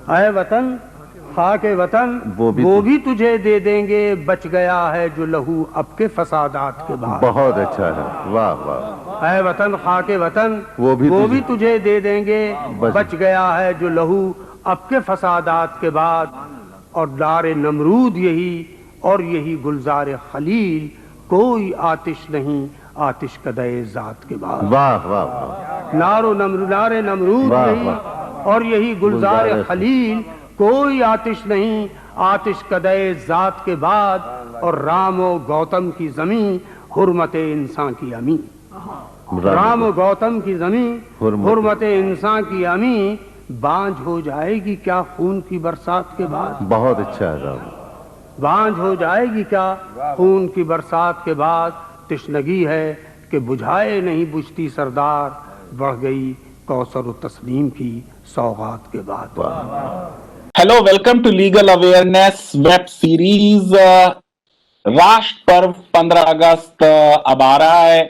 है वतन खाके वतन वो भी तुझे दे देंगे, बच गया है जो लहू अब के फसादात के बाद। बहुत अच्छा है, वाह वाह। है वतन खाके वतन वो भी तुझे दे देंगे, बच गया है जो लहू अब के फसादात के बाद। और दारे नमरूद यही और यही गुलजार खलील, कोई आतिश नहीं आतिश कदे जात के बाद। वाह वाह वाह। नारे नमरूद यही और यही गुलजार खलील, कोई आतिश नहीं आतिश कदे जात के बाद। और राम और गौतम की जमीन हुर्मत इंसान की अमी, राम और गौतम की जमीन हुर्मत इंसान की अमी, बांझ हो जाएगी क्या खून की बरसात के बाद। बहुत अच्छा है राम। बांझ हो जाएगी क्या खून की बरसात के बाद। तिश्नगी है कि बुझाए नहीं बुझती सरदार, बढ़ गई कौसर तस्लीम की सौगात के बाद। Hello, welcome to legal awareness web series. राष्ट्र पर्व 15 अगस्त अब आ रहा है।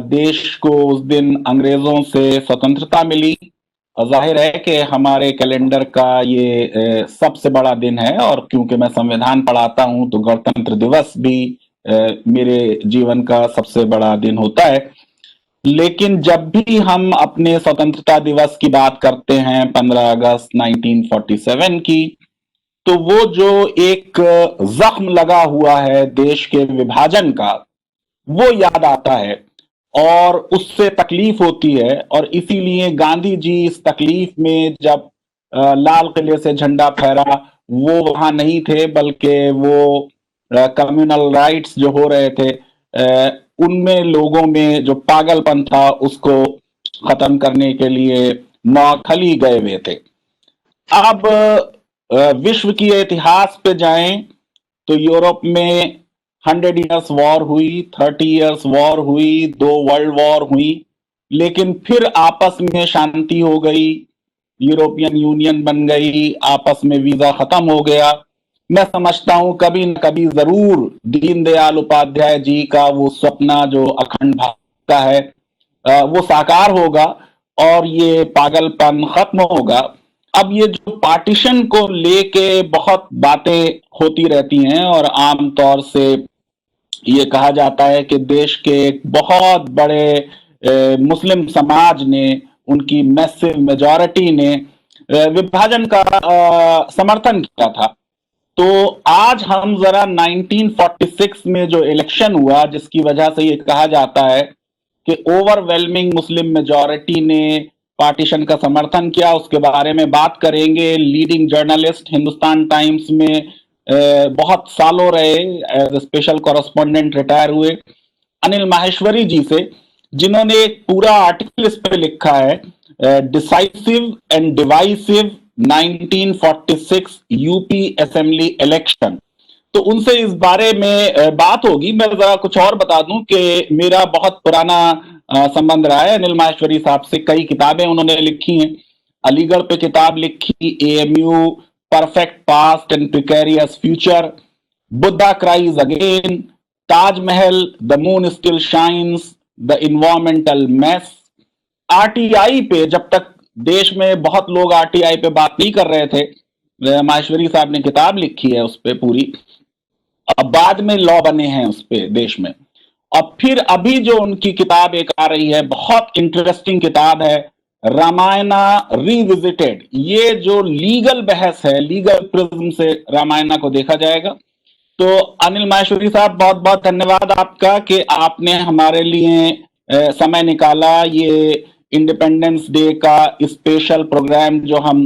देश को उस दिन अंग्रेजों से स्वतंत्रता मिली। जाहिर है कि हमारे कैलेंडर का ये सबसे बड़ा दिन है, और क्योंकि मैं संविधान पढ़ाता हूं तो गणतंत्र दिवस भी मेरे जीवन का सबसे बड़ा दिन होता है। लेकिन जब भी हम अपने स्वतंत्रता दिवस की बात करते हैं 15 अगस्त 1947 की, तो वो जो एक जख्म लगा हुआ है देश के विभाजन का, वो याद आता है और उससे तकलीफ होती है। और इसीलिए गांधी जी इस तकलीफ में जब लाल किले से झंडा फहरा, वो वहां नहीं थे, बल्कि वो कम्युनल राइट्स जो हो रहे थे उनमें लोगों में जो पागलपन था उसको खत्म करने के लिए नौखली गए हुए थे। अब विश्व की इतिहास पे जाएं तो यूरोप में 100 इयर्स वॉर हुई, 30 इयर्स वॉर हुई, 2 वर्ल्ड वॉर हुई, लेकिन फिर आपस में शांति हो गई, यूरोपियन यूनियन बन गई, आपस में वीजा खत्म हो गया। मैं समझता हूं कभी न कभी जरूर दीनदयाल उपाध्याय जी का वो सपना जो अखंड भारत का है वो साकार होगा और ये पागलपन खत्म होगा। अब ये जो पार्टीशन को लेके बहुत बातें होती रहती हैं, और आमतौर से ये कहा जाता है कि देश के एक बहुत बड़े मुस्लिम समाज ने, उनकी मैसिव मेजॉरिटी ने विभाजन का समर्थन किया था। तो आज हम जरा 1946 में जो इलेक्शन हुआ, जिसकी वजह से ये कहा जाता है कि ओवरवेलमिंग मुस्लिम मेजॉरिटी ने पार्टीशन का समर्थन किया, उसके बारे में बात करेंगे। लीडिंग जर्नलिस्ट हिंदुस्तान टाइम्स में बहुत सालों रहे, एज स्पेशल कॉरेस्पॉन्डेंट रिटायर हुए, अनिल माहेश्वरी जी से, जिन्होंने एक पूरा आर्टिकल इस पर लिखा है, decisive and divisive 1946 UP assembly election. तो उनसे इस बारे में बात होगी। मैं जरा कुछ और बता दूं कि मेरा बहुत पुराना संबंध रहा है अनिल माहेश्वरी साहब से। कई किताबें उन्होंने लिखी हैं। अलीगढ़ पे किताब लिखी, AMU, perfect past and precarious future, Buddha cries again, Taj Mahal, the moon still shines, the environmental mess. RTI पे, जब तक देश में बहुत लोग आरटीआई पे बात नहीं कर रहे थे, माहेश्वरी साहब ने किताब लिखी है उस पे पूरी। अब बाद में लॉ बने हैं उस पे देश में। और फिर अभी जो उनकी किताब एक आ रही है, बहुत इंटरेस्टिंग किताब है, रामायणा रिविजिटेड। ये जो लीगल बहस है, लीगल प्रिज्म से रामायणा को देखा जाएगा। तो अनिल माहेश्वरी साहब, बहुत बहुत धन्यवाद आपका कि आपने हमारे लिए समय निकाला। ये इंडिपेंडेंस डे का स्पेशल प्रोग्राम जो हम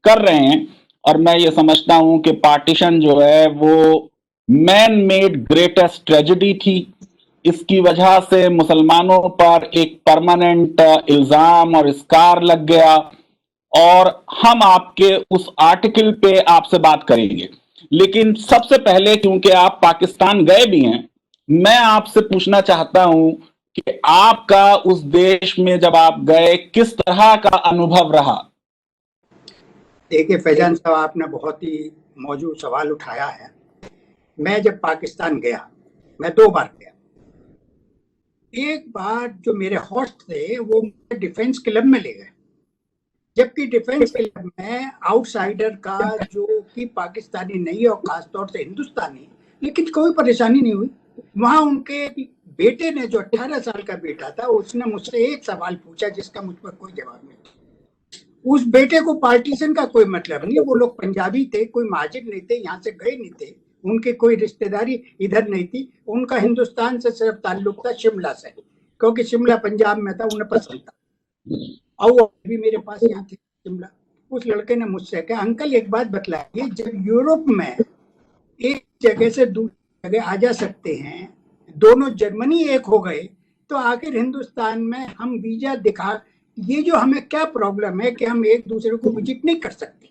कर रहे हैं, और मैं ये समझता हूं कि पार्टीशन जो है वो मैन मेड ग्रेटेस्ट ट्रेजेडी थी। इसकी वजह से मुसलमानों पर एक परमानेंट इल्जाम और स्कार लग गया, और हम आपके उस आर्टिकल पे आपसे बात करेंगे। लेकिन सबसे पहले, क्योंकि आप पाकिस्तान गए भी हैं, मैं आपसे पूछना चाहता हूं कि आपका उस देश में जब आप गए, किस तरह का अनुभव रहा? देखिए फैजान साहब, आपने बहुत ही मौजूद सवाल उठाया है। मैं जब पाकिस्तान गया, मैं 2 बार गया। एक बार जो मेरे होस्ट थे वो डिफेंस क्लब में ले गए, जबकि डिफेंस क्लब में आउटसाइडर का जो कि पाकिस्तानी नहीं है और खासतौर से हिंदुस्तानी, लेकिन कोई परेशानी नहीं हुई। वहां उनके बेटे ने, जो 18 साल का बेटा था, उसने मुझसे एक सवाल पूछा जिसका मुझ पर कोई जवाब नहीं। उस बेटे को पार्टीशन का कोई मतलब नहीं, वो लोग पंजाबी थे, कोई महाजिर नहीं थे, यहाँ से गए नहीं थे, उनके कोई रिश्तेदारी इधर नहीं थी, उनका हिंदुस्तान से सिर्फ ताल्लुक था शिमला से, क्योंकि शिमला पंजाब में था, उन्हें पसंद था और वो भी मेरे पास यहाँ थे शिमला। उस लड़के ने मुझसे कहा, अंकल एक बात बतलाइए, जब यूरोप में एक जगह से दूसरी जगह आ जा सकते हैं, दोनों जर्मनी एक हो गए, तो आखिर हिंदुस्तान में हम वीजा दिखा, ये जो हमें क्या प्रॉब्लम है कि हम एक दूसरे को विजिट नहीं कर सकते।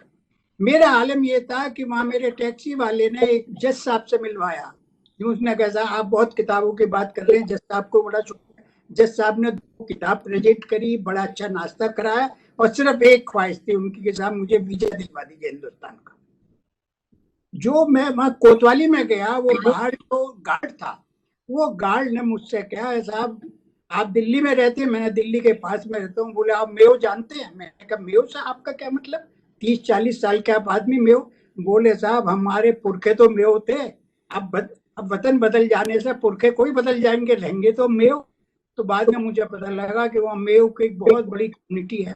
मेरा आलम ये था कि वहां मेरे टैक्सी वाले ने एक जज साहब से मिलवाया। उसने कहा, आप बहुत किताबों की बात कर रहे हैं, जज साहब को बड़ा शुक्रिया। जज साहब ने 2 किताब प्रेजेंट करी, बड़ा अच्छा नाश्ता कराया और सिर्फ एक ख्वाहिश थी उनकी कि साहब मुझे वीजा दिलवा दीजिए हिंदुस्तान का। जो मैं वहां कोतवाली में गया, वो बाहर जो गार्ड था, वो गार्ड ने मुझसे कहा, साहब आप दिल्ली में रहते हैं? मैंने दिल्ली के पास में रहता हूँ। बोले आप मेयो जानते हैं? मैंने कहा मेयो से आपका क्या मतलब, 30-40 साल के आप आदमी मेयो? बोले साहब हमारे पुरखे तो मेयो थे, अब वतन बदल जाने से पुरखे कोई बदल जाएंगे, रहेंगे तो मेयो। तो बाद में मुझे पता लगा कि वहाँ मेयो की एक बहुत बड़ी कम्युनिटी है।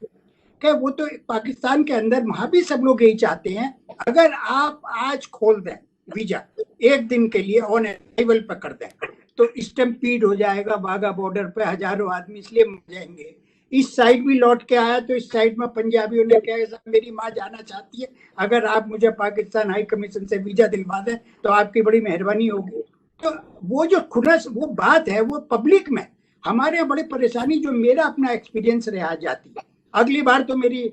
क्या वो तो पाकिस्तान के अंदर वहां भी सब लोग यही चाहते हैं, अगर आप आज खोल दें वीजा एक दिन के लिए ऑन अराइवल पर कर दें तो स्टम्पीड हो जाएगा वाघा बॉर्डर पे, हजारों आदमी इसलिए मर जाएंगे। इस साइड भी लौट के आया तो इस साइड में पंजाबियों ने कहा, मेरी माँ जाना चाहती है, अगर आप मुझे पाकिस्तान हाई कमीशन से वीजा दिलवा दें तो आपकी बड़ी मेहरबानी होगी। तो वो जो खुनस वो बात है वो पब्लिक में हमारे यहाँ बड़ी परेशानी, जो मेरा अपना एक्सपीरियंस रहा जाती है। अगली बार तो मेरी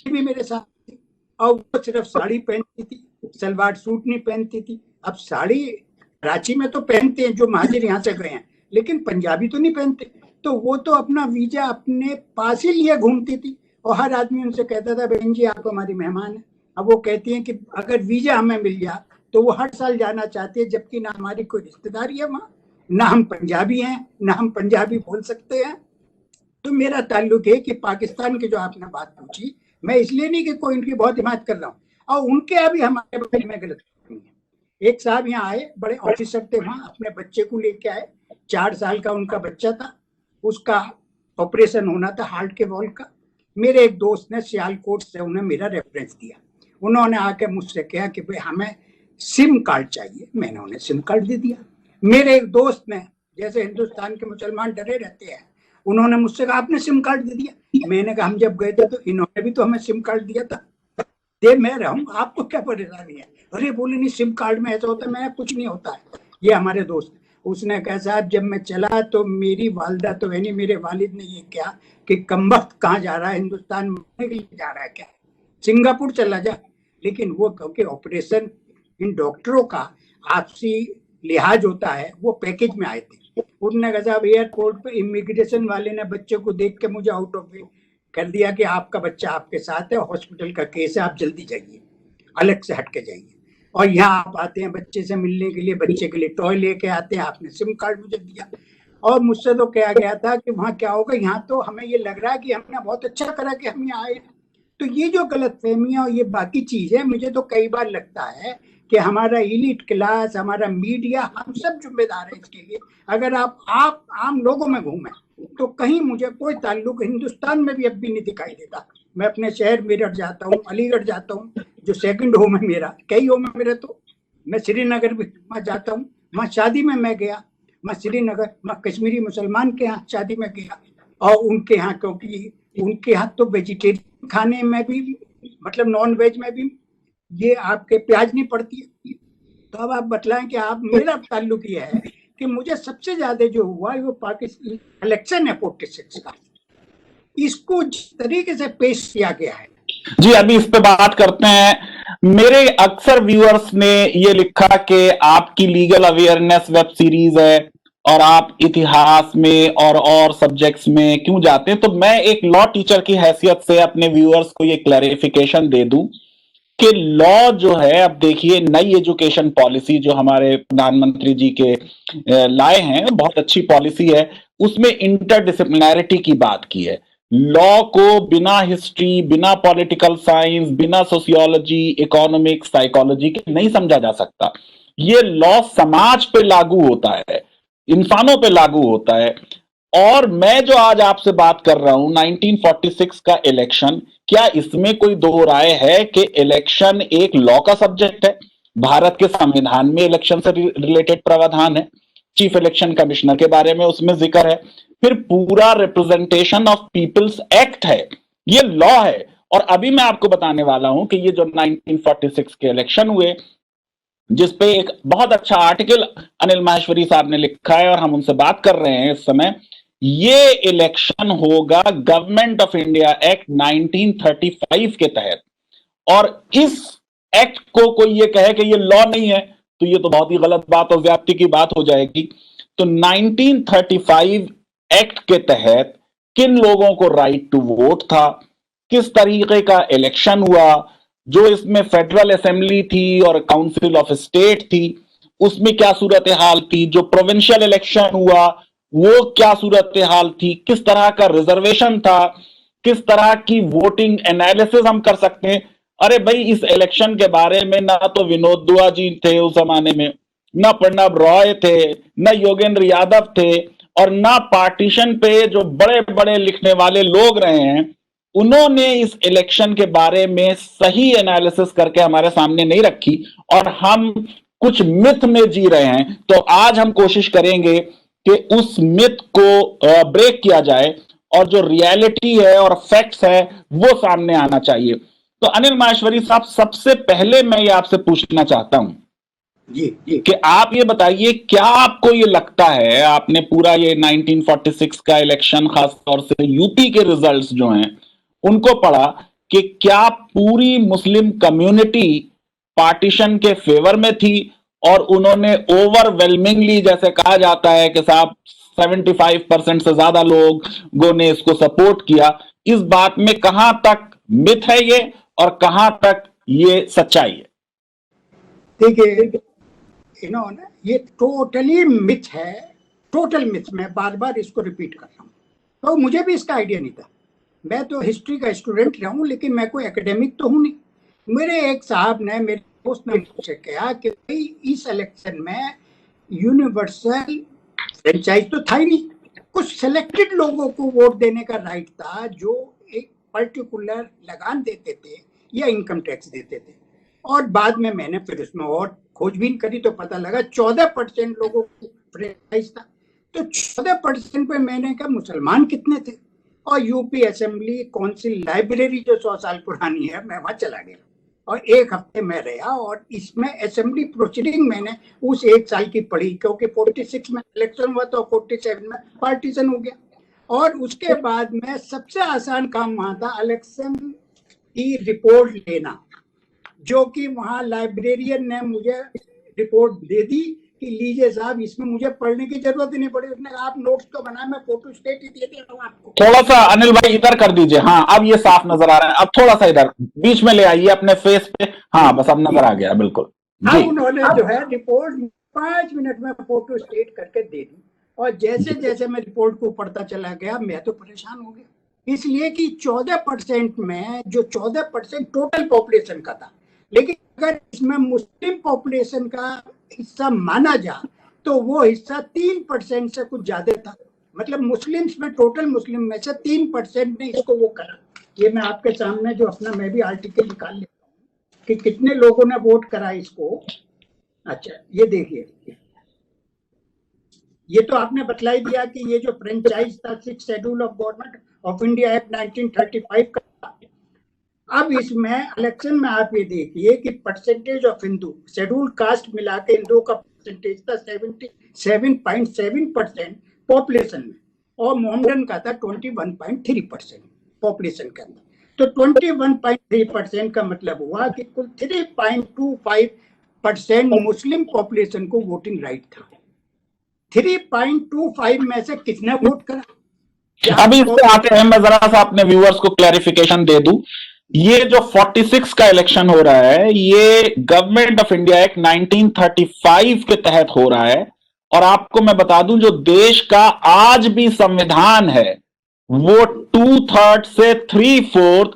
भी मेरे साथ थी और वो सिर्फ साड़ी पहनती थी, सलवार सूट नहीं पहनती थी। अब साड़ी कराची में तो पहनते हैं जो महाजिर यहाँ से गए हैं, लेकिन पंजाबी तो नहीं पहनते। तो वो तो अपना वीजा अपने पास ही लिए घूमती थी और हर आदमी उनसे कहता था, बहन जी आप हमारी मेहमान है। अब वो कहती हैं कि अगर वीजा हमें मिल जाए तो वो हर साल जाना चाहती है, जबकि ना हमारी कोई रिश्तेदारी है वहाँ, ना हम पंजाबी हैं, ना हम पंजाबी बोल सकते हैं। तो मेरा ताल्लुक है कि पाकिस्तान की जो आपने बात पूछी, मैं इसलिए नहीं कि कोई इनकी बहुत हिमायत कर रहा हूँ, और उनके अभी हमारे बारे में गलत नहीं है। एक साहब यहाँ आए, बड़े ऑफिसर थे वहाँ, अपने बच्चे को लेके आए, 4 साल का उनका बच्चा था, उसका ऑपरेशन होना था हार्ट के वॉल का। मेरे एक दोस्त ने सियालकोट से उन्हें मेरा रेफरेंस दिया, उन्होंने आके मुझसे कहा कि भाई हमें सिम कार्ड चाहिए, मैंने उन्हें सिम कार्ड दे दिया। मेरे एक दोस्त ने, जैसे हिंदुस्तान के मुसलमान डरे रहते हैं, उन्होंने मुझसे कहा आपने सिम कार्ड दे दिया। मैंने कहा हम जब गए थे तो इन्होंने भी तो हमें सिम कार्ड दिया था, दे मैं रहा हूँ, आपको क्या परेशानी है? अरे बोले नहीं सिम कार्ड में ऐसा होता है। मैं कुछ नहीं होता है। ये हमारे दोस्त, उसने कहा साहब जब मैं चला तो मेरी वालदा तो है नहीं, मेरे वालिद ने ये कहा कि कमबख्त कहाँ जा रहा है, हिंदुस्तान में के लिए जा रहा है क्या, सिंगापुर चला जा। लेकिन वो क्योंकि ऑपरेशन इन डॉक्टरों का आपसी लिहाज होता है, वो पैकेज में आए थे। उन्होंने कहा साहब एयरपोर्ट पे इमिग्रेशन वाले ने बच्चे को देख के मुझे आउट ऑफ वे कर दिया कि आपका बच्चा आपके साथ है, हॉस्पिटल का केस है, आप जल्दी जाइए, अलग से हट के जाइए। और यहाँ आप आते हैं बच्चे से मिलने के लिए, बच्चे के लिए टॉय लेके आते हैं, आपने सिम कार्ड मुझे दिया। और मुझसे तो कहा गया था कि वहाँ क्या होगा, यहाँ तो हमें ये लग रहा है कि हमने बहुत अच्छा करा कि हम यहाँ आए। तो ये जो गलतफहमियां और ये बाकी चीज है, मुझे तो कई बार लगता है कि हमारा इलीट क्लास, हमारा मीडिया, हम सब जिम्मेदार है इसके लिए। अगर आप आम लोगों में घूमें तो कहीं मुझे कोई ताल्लुक हिंदुस्तान में भी अब भी नहीं दिखाई देता। मैं अपने शहर मेरठ जाता हूँ, अलीगढ़ जाता हूँ, जो सेकंड होम है मेरा, कई होम है मेरे, तो मैं श्रीनगर भी वहाँ जाता हूँ, वहाँ शादी में मैं गया, मैं श्रीनगर, मैं कश्मीरी मुसलमान के यहाँ शादी में गया, और उनके यहाँ, क्योंकि उनके यहाँ तो वेजिटेरियन खाने में भी, मतलब नॉन वेज में भी ये आपके प्याज नहीं पड़ती है। तो अब आप बतलाएं कि आप, मेरा ताल्लुक ये है कि मुझे सबसे ज्यादा जो हुआ वो पाकिस्तान इलेक्शन है 46 का, इसको जिस तरीके से पेश किया गया है। जी अभी इस पे बात करते हैं। मेरे अक्सर व्यूअर्स ने ये लिखा कि आपकी लीगल अवेयरनेस वेब सीरीज है और आप इतिहास में और सब्जेक्ट्स में क्यों जाते हैं, तो मैं एक लॉ टीचर की हैसियत से अपने व्यूअर्स को ये क्लैरिफिकेशन दे दूं कि लॉ जो है, अब देखिए नई एजुकेशन पॉलिसी जो हमारे प्रधानमंत्री जी के लाए हैं, बहुत अच्छी पॉलिसी है, उसमें इंटरडिसिप्लिनैरिटी की बात की है। लॉ को बिना हिस्ट्री, बिना पॉलिटिकल साइंस, बिना सोशियोलॉजी, इकोनॉमिक्स, साइकोलॉजी के नहीं समझा जा सकता। ये लॉ समाज पे लागू होता है, इंसानों पे लागू होता है। और मैं जो आज आपसे बात कर रहा हूं 1946 का इलेक्शन, क्या इसमें कोई दो राय है कि इलेक्शन एक लॉ का सब्जेक्ट है? भारत के संविधान में इलेक्शन से रिलेटेड प्रावधान है, चीफ इलेक्शन कमिश्नर के बारे में उसमें जिक्र है, फिर पूरा रिप्रेजेंटेशन ऑफ पीपल्स एक्ट है, ये लॉ है। और अभी मैं आपको बताने वाला हूं कि ये जो 1946 के इलेक्शन हुए, जिसपे एक बहुत अच्छा आर्टिकल अनिल माहेश्वरी साहब ने लिखा है और हम उनसे बात कर रहे हैं इस समय, ये इलेक्शन होगा गवर्नमेंट ऑफ इंडिया एक्ट 1935 के तहत। और इस एक्ट को कोई ये कहे कि ये लॉ नहीं है तो ये तो बहुत ही गलत बात और ज्यादती की बात हो जाएगी। तो 1935 एक्ट के तहत किन लोगों को राइट टू वोट था, किस तरीके का इलेक्शन हुआ, जो इसमें फेडरल असेंबली थी और काउंसिल ऑफ स्टेट थी उसमें क्या सूरत हाल थी, जो प्रोविंशियल इलेक्शन हुआ वो क्या सूरत हाल थी, किस तरह का रिजर्वेशन था, किस तरह की वोटिंग एनालिसिस हम कर सकते हैं। अरे भाई, इस इलेक्शन के बारे में ना तो विनोद दुआ जी थे उस जमाने में, ना प्रणब रॉय थे, ना योगेंद्र यादव थे, और ना पार्टीशन पे जो बड़े बड़े लिखने वाले लोग रहे हैं उन्होंने इस इलेक्शन के बारे में सही एनालिसिस करके हमारे सामने नहीं रखी, और हम कुछ मिथ में जी रहे हैं। तो आज हम कोशिश करेंगे कि उस मिथ को ब्रेक किया जाए और जो रियलिटी है और फैक्ट्स है वो सामने आना चाहिए। तो अनिल माहेश्वरी साहब, सबसे पहले मैं ये आपसे पूछना चाहता हूं जी कि आप ये बताइए, क्या आपको ये लगता है, आपने पूरा ये 1946 का इलेक्शन खासतौर से यूपी के रिजल्ट्स जो हैं उनको पढ़ा, कि क्या पूरी मुस्लिम कम्युनिटी पार्टीशन के फेवर में थी और उन्होंने ओवरवेलमिंगली, जैसे कहा जाता है कि साहब 75% से ज्यादा लोगों ने इसको सपोर्ट किया? इस बात में कहां तक मिथ है ये और कहां तक ये सच्चाई है? देखिए, इन्होंने ये टोटली मिथ है, टोटल मिथ। मैं बार बार इसको रिपीट कर रहा हूँ, तो मुझे भी इसका आइडिया नहीं था। मैं तो हिस्ट्री का स्टूडेंट रहा हूँ, लेकिन मैं कोई एकेडमिक तो हूँ नहीं। मेरे एक साहब ने, मेरे दोस्त ने मुझसे कहा कि भाई इस इलेक्शन में यूनिवर्सल फ्रेंचाइज तो था ही नहीं, कुछ सिलेक्टेड लोगों को वोट देने का राइट था जो एक पर्टिकुलर लगान देते थे या इनकम टैक्स देते थे। और बाद में मैंने फिर उसमें और खोजबीन करी तो पता लगा 14% लोगों को फ्रेंचाइज था। तो 14% पे मैंने कहा मुसलमान कितने थे, और यूपी असेंबली काउंसिल लाइब्रेरी जो 100 साल पुरानी है, मैं वहां चला गया और एक हफ्ते में रहा, और इसमें असेंबली प्रोसीडिंग मैंने उस एक साल की पढ़ी, क्योंकि 46 में इलेक्शन हुआ तो 47 में पार्टीशन हो गया। और उसके बाद में सबसे आसान काम वहां था इलेक्शन की रिपोर्ट लेना, जो कि वहां लाइब्रेरियन ने मुझे रिपोर्ट दे दी कि लीजिए साहब, इसमें मुझे पढ़ने की जरूरत ही नहीं पड़ी। उसने कहा आप नोट्स तो बना, मैं फोटो स्टेट ही दे रहा हूँ आपको। थोड़ा सा अनिल भाई इधर कर दीजिए, हाँ अब ये साफ नजर आ रहा है। अब थोड़ा सा इधर बीच में ले आइए अपने फेस पे, हाँ बस अब नजर आ गया, बिल्कुल जी। उन्होंने जो है रिपोर्ट 5 मिनट में फोटो स्टेट करके दे दी, और जैसे जैसे मैं रिपोर्ट को पढ़ता चला गया मैं तो परेशान हो गया, इसलिए कि 14% में जो 14% टोटल पॉपुलेशन का था, लेकिन अगर इसमें मुस्लिम पॉपुलेशन का हिस्सा माना जा तो वो हिस्सा 3% से कुछ ज्यादा था। मतलब मुस्लिम्स में, टोटल मुस्लिम में से 3% ने इसको वो करा। ये मैं आपके सामने जो अपना, मैं भी आर्टिकल निकाल लेता हूँ कि कितने लोगों ने वोट करा इसको। अच्छा, ये देखिए, ये तो आपने बतलाई दिया कि ये जो फ्रेंचाइज था 6 schedule of government of India act 1935 का। अब इसमें इलेक्शन में आप ये देखिए कि percentage of Hindu, schedule caste मिला के हिंदुओं का परसेंटेज था 77.7% पॉपुलेशन में, और मोहम्मदन का था 21.3% पॉपुलेशन के अंदर। तो 21.3% का मतलब हुआ कि कुल 3.25% मुस्लिम पॉपुलेशन को वोटिंग राइट था। 3.25 में से किसने वोट करा? अभी इससे आते हैं, मैं जरा सा अपने व्यूअर्स को क्लैरिफिकेशन दे दूं। ये जो 46 का इलेक्शन हो रहा है ये गवर्नमेंट ऑफ इंडिया एक्ट 1935 के तहत हो रहा है, और आपको मैं बता दूं जो देश का आज भी संविधान है वो 2/3 से 3/4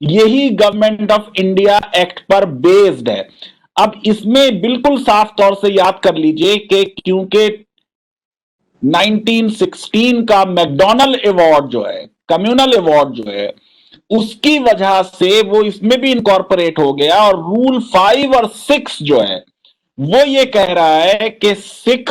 यही गवर्नमेंट ऑफ इंडिया एक्ट पर बेस्ड है। अब इसमें बिल्कुल साफ तौर से याद कर लीजिए कि क्योंकि 1916 का मैकडॉनल्ड अवार्ड जो है, कम्युनल अवार्ड जो है, उसकी वजह से वो इसमें भी इनकॉर्पोरेट हो गया। और रूल 5 और 6 जो है वो ये कह रहा है कि Sikh,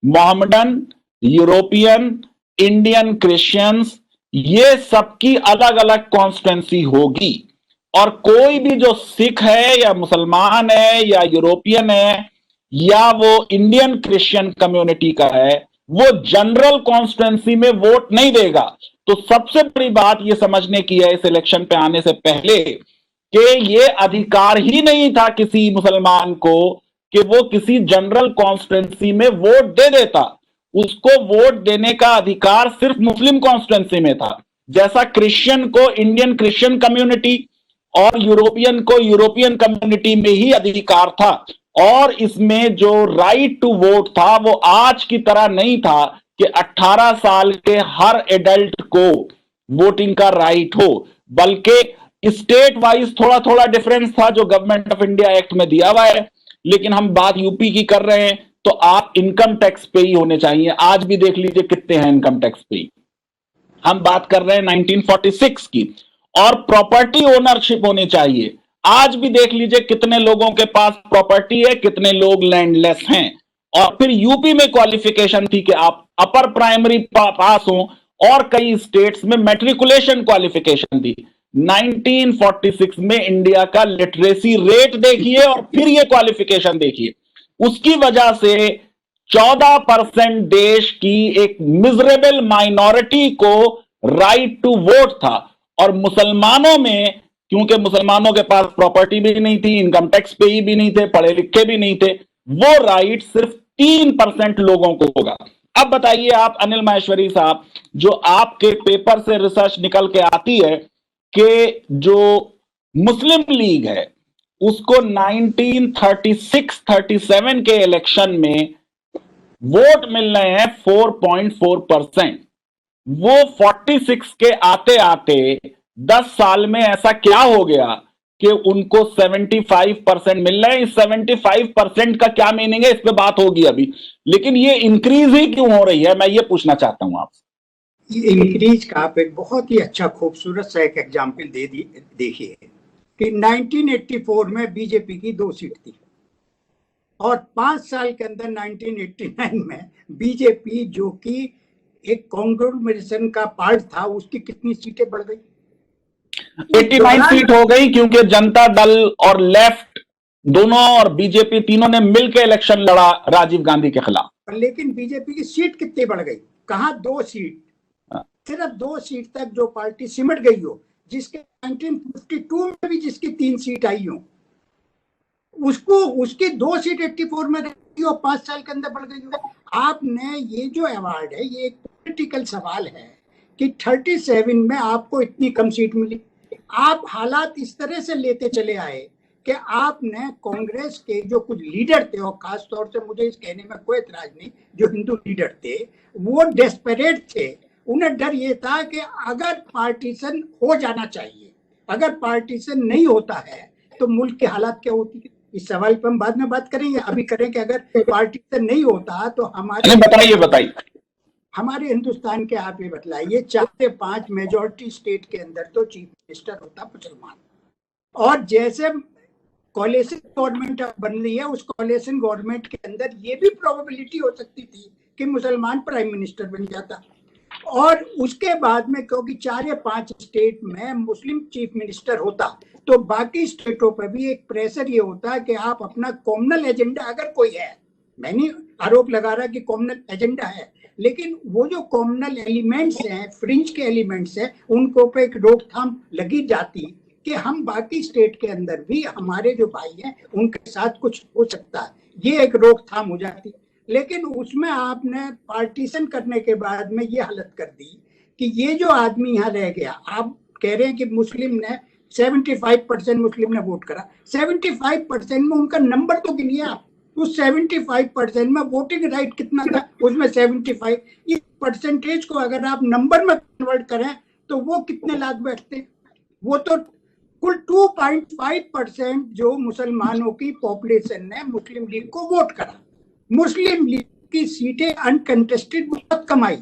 Mohammedan, European, Indian Christians, ये सबकी अलग अलग कॉन्स्टिट्यूंसी होगी। और कोई भी जो सिख है या मुसलमान है या यूरोपियन है या वो इंडियन क्रिश्चियन कम्युनिटी का है, वो जनरल कॉन्स्टिट्यूंसी में वोट नहीं देगा। तो सबसे बड़ी बात ये समझने की है इस इलेक्शन पे आने से पहले कि ये अधिकार ही नहीं था किसी मुसलमान को कि वो किसी जनरल कॉन्स्टिट्यूंसी में वोट दे देता। उसको वोट देने का अधिकार सिर्फ मुस्लिम कॉन्स्टिट्यूंसी में था। जैसा क्रिश्चियन को इंडियन क्रिश्चियन कम्युनिटी और यूरोपियन को यूरोपियन कम्युनिटी में ही अधिकार था। और इसमें जो राइट टू वोट था वो आज की तरह नहीं था कि 18 साल के हर एडल्ट को वोटिंग का राइट हो, बल्कि स्टेट वाइज थोड़ा थोड़ा डिफरेंस था जो गवर्नमेंट ऑफ इंडिया एक्ट में दिया हुआ है। लेकिन हम बात यूपी की कर रहे हैं तो आप इनकम टैक्स पे ही होने चाहिए। आज भी देख लीजिए कितने हैं इनकम टैक्स पे। हम बात कर रहे हैं 1946 की। और प्रॉपर्टी ओनरशिप होनी चाहिए। आज भी देख लीजिए कितने लोगों के पास प्रॉपर्टी है, कितने लोग लैंडलेस हैं। और फिर यूपी में क्वालिफिकेशन थी कि आप अपर प्राइमरी पास हो, और कई स्टेट्स में मैट्रिकुलेशन क्वालिफिकेशन थी। 1946 में इंडिया का लिटरेसी रेट देखिए और फिर ये क्वालिफिकेशन देखिए। उसकी वजह से 14% देश की एक मिजरेबल माइनॉरिटी को राइट टू वोट था। और मुसलमानों में, क्योंकि मुसलमानों के पास प्रॉपर्टी भी नहीं थी, इनकम टैक्स पे ही भी नहीं थे, पढ़े लिखे भी नहीं थे, वो राइट सिर्फ 3% लोगों को होगा। अब बताइए आप अनिल माहेश्वरी साहब, जो आपके पेपर से रिसर्च निकल के आती है कि जो मुस्लिम लीग है उसको 1936-37 के इलेक्शन में वोट मिल रहे हैं 4.4%। वो 46 के आते आते 10 साल में ऐसा क्या हो गया कि उनको 75% मिल रहे हैं। इस 75% का क्या मीनिंग है, इस पे बात होगी अभी। लेकिन ये इंक्रीज ही क्यों हो रही है, मैं ये पूछना चाहता हूं आपसे। ये इंक्रीज का आप एक बहुत ही अच्छा खूबसूरत सा एक एग्जाम्पल देखिए कि 1984 में बीजेपी की 2 सीट थी और 5 साल के अंदर 1989 में बीजेपी जो कि एक कांग्रेस का पार्ट था उसकी कितनी सीटें बढ़ गई? 89 सीट हो गई, क्योंकि जनता दल और लेफ्ट दोनों और बीजेपी तीनों ने मिलकर इलेक्शन लड़ा राजीव गांधी के खिलाफ। लेकिन बीजेपी की सीट कितनी बढ़ गई? कहां 2 सीट, सिर्फ 2 सीट तक जो पार्टी सिमट गई हो, जिसके 1952 में भी जिसकी 3 सीट आई हो, उसको उसकी 2 सीट 84 में रही और 5 साल के अंदर बढ़ गई हो। आपने ये जो अवार्ड है ये एक पॉलिटिकल सवाल है कि 37 में आपको इतनी कम सीट मिली। आप हालात इस तरह से लेते चले आए कि आपने कांग्रेस के जो कुछ लीडर थे, और खास तौर से मुझे इस कहने में कोई एतराज नहीं, जो हिंदू लीडर थे वो डेस्परेट थे। उन्हें डर ये था कि अगर पार्टीशन हो जाना चाहिए, अगर पार्टीशन नहीं होता है तो मुल्क की हालात क्या होती है। इस सवाल पर हम बाद में बात करेंगे, अभी करें कि अगर पार्टीशन नहीं होता तो हमारे बताइए हमारे हिंदुस्तान के, आप ये बतलाइए, 4 से 5 मेजॉरिटी स्टेट के अंदर तो चीफ मिनिस्टर होता मुसलमान। और जैसे कोalition गवर्नमेंट बन रही है, उस कोalition गवर्नमेंट के अंदर ये भी प्रोबेबिलिटी हो सकती थी कि मुसलमान प्राइम मिनिस्टर बन जाता। और उसके बाद में क्योंकि 4 या 5 स्टेट में मुस्लिम चीफ मिनिस्टर होता तो बाकी स्टेटों पर भी एक प्रेशर ये होता कि आप अपना कॉमनल एजेंडा, अगर कोई है, मैं नहीं आरोप लगा रहा कि कॉमनल एजेंडा है, लेकिन वो जो कॉमनल एलिमेंट्स हैं, फ्रिंज के एलिमेंट्स हैं, उनको पे एक रोकथाम लगी जाती कि हम बाकी स्टेट के अंदर भी हमारे जो भाई हैं उनके साथ कुछ हो सकता है, ये एक रोकथाम हो जाती। लेकिन उसमें आपने पार्टीशन करने के बाद में ये हालत कर दी कि ये जो आदमी यहाँ रह गया, आप कह रहे हैं कि मुस्लिम ने 75% मुस्लिम ने वोट करा, 75% में उनका नंबर तो गिनिए आप, तो 75% में वोटिंग राइट कितना था, उसमें 75। इस परसेंटेज को अगर आप नंबर में कन्वर्ट करें तो वो कितने लाख बैठते हैं? वो तो कुल 2.5% जो मुसलमानों की पॉपुलेशन ने मुस्लिम लीग को वोट करा। मुस्लिम लीग की सीटें अनकंटेस्टेड बहुत कम आई।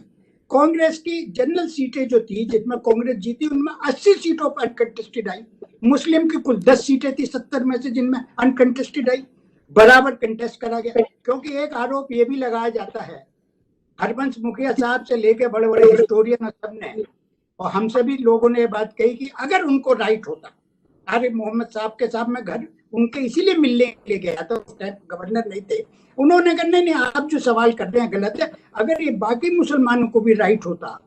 कांग्रेस की जनरल सीटें जो थी जिसमें कांग्रेस जीती उनमें 80 सीटों पर अनकंटेस्टेड आई। मुस्लिम की कुल 10 सीटें थी 70 में से जिनमें अनकंटेस्टेड आई। बराबर कंटेस्ट करा गया। क्योंकि एक आरोप ये भी लगाया जाता है, हरबंश मुखिया साहब से लेके बड़े बड़े हिस्टोरियन सबने और हमसे भी लोगों ने ये बात कही कि अगर उनको राइट होता, आरिफ मोहम्मद साहब के साथ मैं घर उनके इसीलिए मिलने के लिए गया था, उस टाइम गवर्नर नहीं थे। उन्होंने कहा नहीं आप जो सवाल कर रहे हैं गलत है, अगर ये बाकी मुसलमानों को भी राइट होता